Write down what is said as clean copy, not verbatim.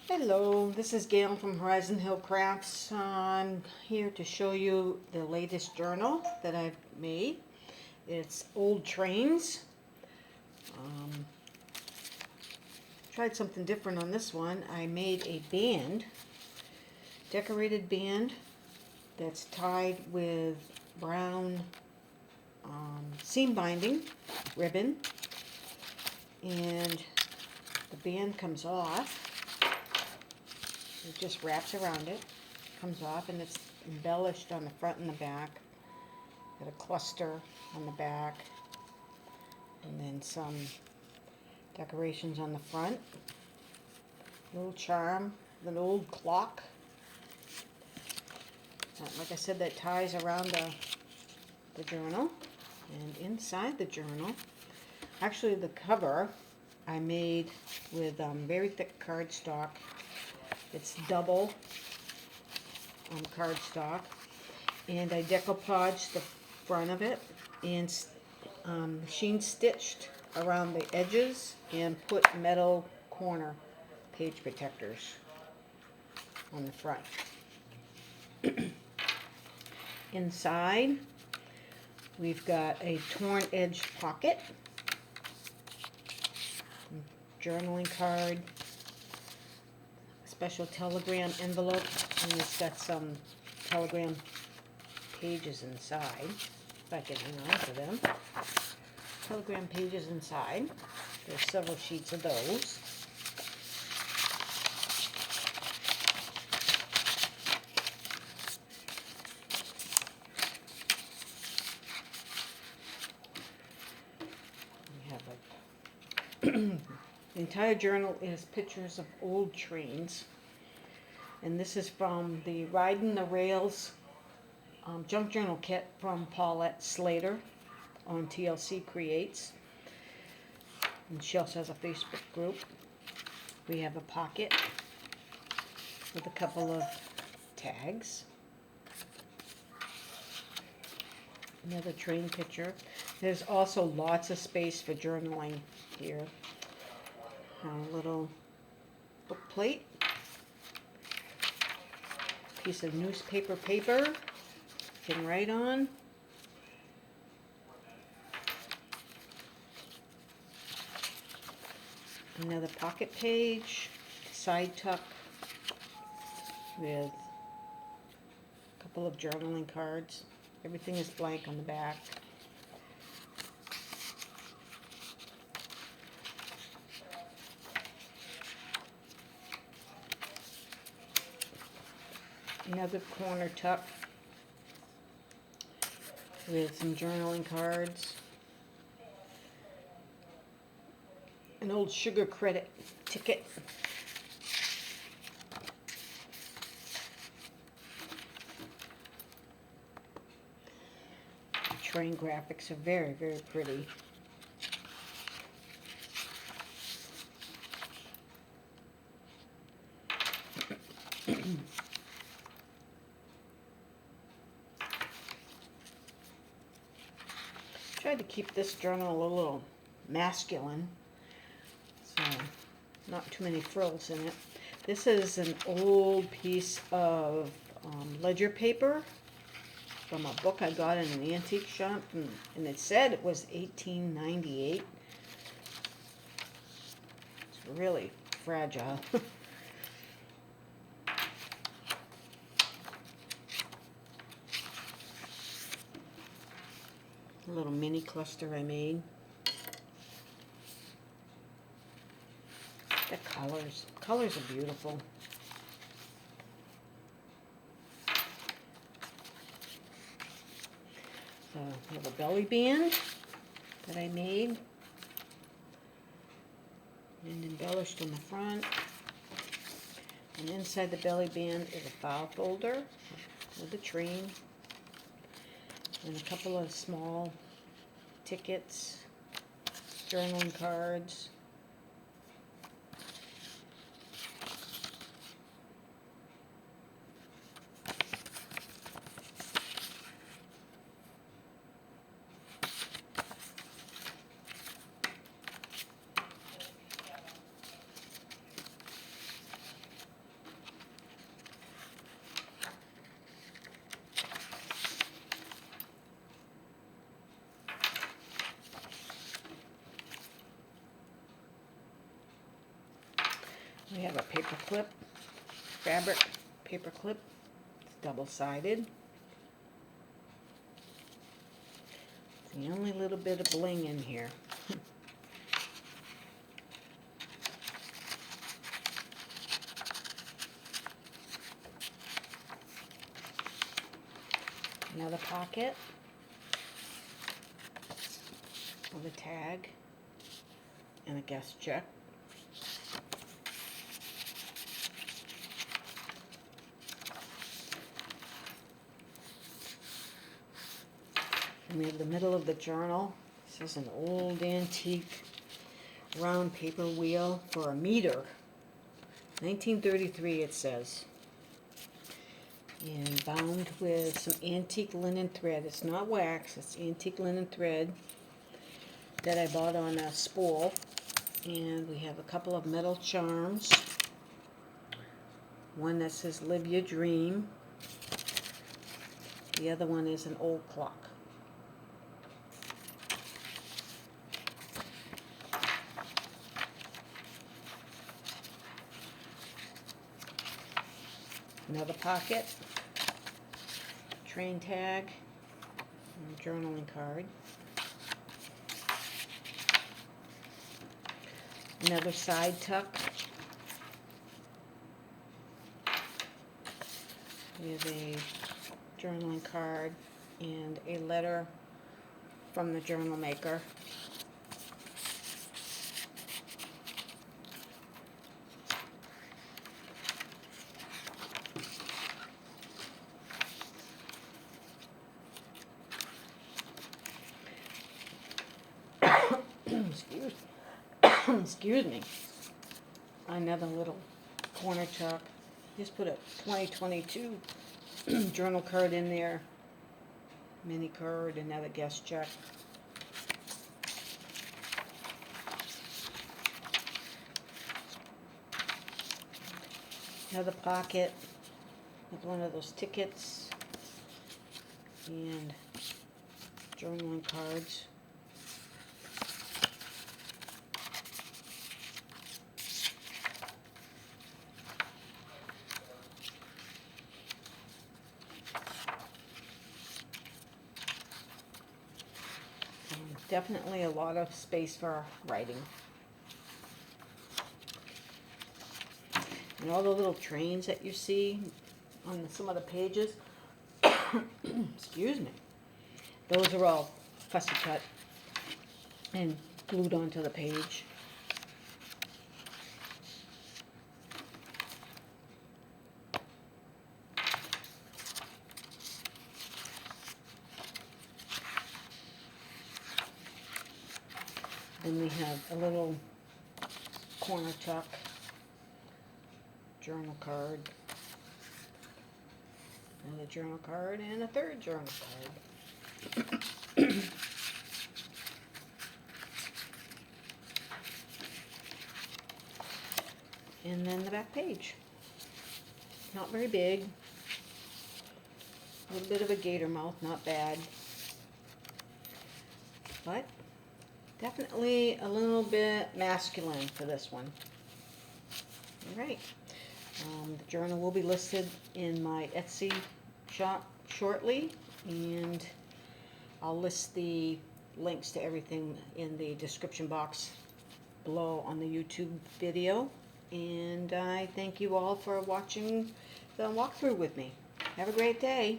Hello, this is Gail from Horizon Hill Crafts. I'm here to show you the latest journal that I've made. It's old trains. Tried something different on this one. I made a band, decorated band that's tied with brown seam binding ribbon, and the band comes off. It just wraps around it, comes off, and it's embellished on the front and the back. Got a cluster on the back, and then some decorations on the front. A little charm, an old clock. Like I said, that ties around the journal. And inside the journal, actually the cover I made with very thick cardstock. It's double cardstock, and I decoupaged the front of it and machine stitched around the edges and put metal corner page protectors on the front. Inside, we've got a torn edge pocket, journaling card, special telegram envelope, and it's got some telegram pages inside, if I can hang on to them. Telegram pages inside. There's several sheets of those. We have like the entire journal is pictures of old trains, and this is from the Riding the Rails junk journal kit from Paulette Slater on TLC Creates, and she also has a Facebook group. We have a pocket with a couple of tags, another train picture. There's also lots of space for journaling here. A little book plate, piece of newspaper paper you can write on, another pocket page, side tuck with a couple of journaling cards. Everything is blank on the back. Another corner tuck with some journaling cards. An old sugar credit ticket. The train graphics are very, very pretty. Tried to keep this journal a little masculine, so not too many frills in it. This is an old piece of ledger paper from a book I got in an antique shop, and it said it was 1898. It's really fragile. A little mini cluster I made. The colors are beautiful. So I have a belly band that I made and embellished on the front. And inside the belly band is a file folder with a train and a couple of small tickets, journaling cards, We have a paper clip, fabric paper clip. It's double-sided. It's the only little bit of bling in here. Another pocket with a tag and a guest check. And we have the middle of the journal. This is an old antique round paper wheel for a meter. 1933 it says. And bound with some antique linen thread. It's not wax, it's antique linen thread that I bought on a spool. And we have a couple of metal charms. One that says "Live Your Dream." The other one is an old clock. Another pocket, train tag, and a journaling card. Another side tuck with a journaling card and a letter from the journal maker. Excuse me. Another little corner tuck. Just put a 2022 journal card in there. Mini card, another guest check. Another pocket with one of those tickets and journaling cards. Definitely a lot of space for writing. And all the little trains that you see on some of the pages, excuse me, those are all fussy cut and glued onto the page. Then we have a little corner tuck, journal card, another journal card, and a third journal card. And then the back page. Not very big. A little bit of a gator mouth, not bad. But definitely a little bit masculine for this one. Alright. The journal will be listed in my Etsy shop shortly, and I'll list the links to everything in the description box below on the YouTube video. And I thank you all for watching the walkthrough with me. Have a great day.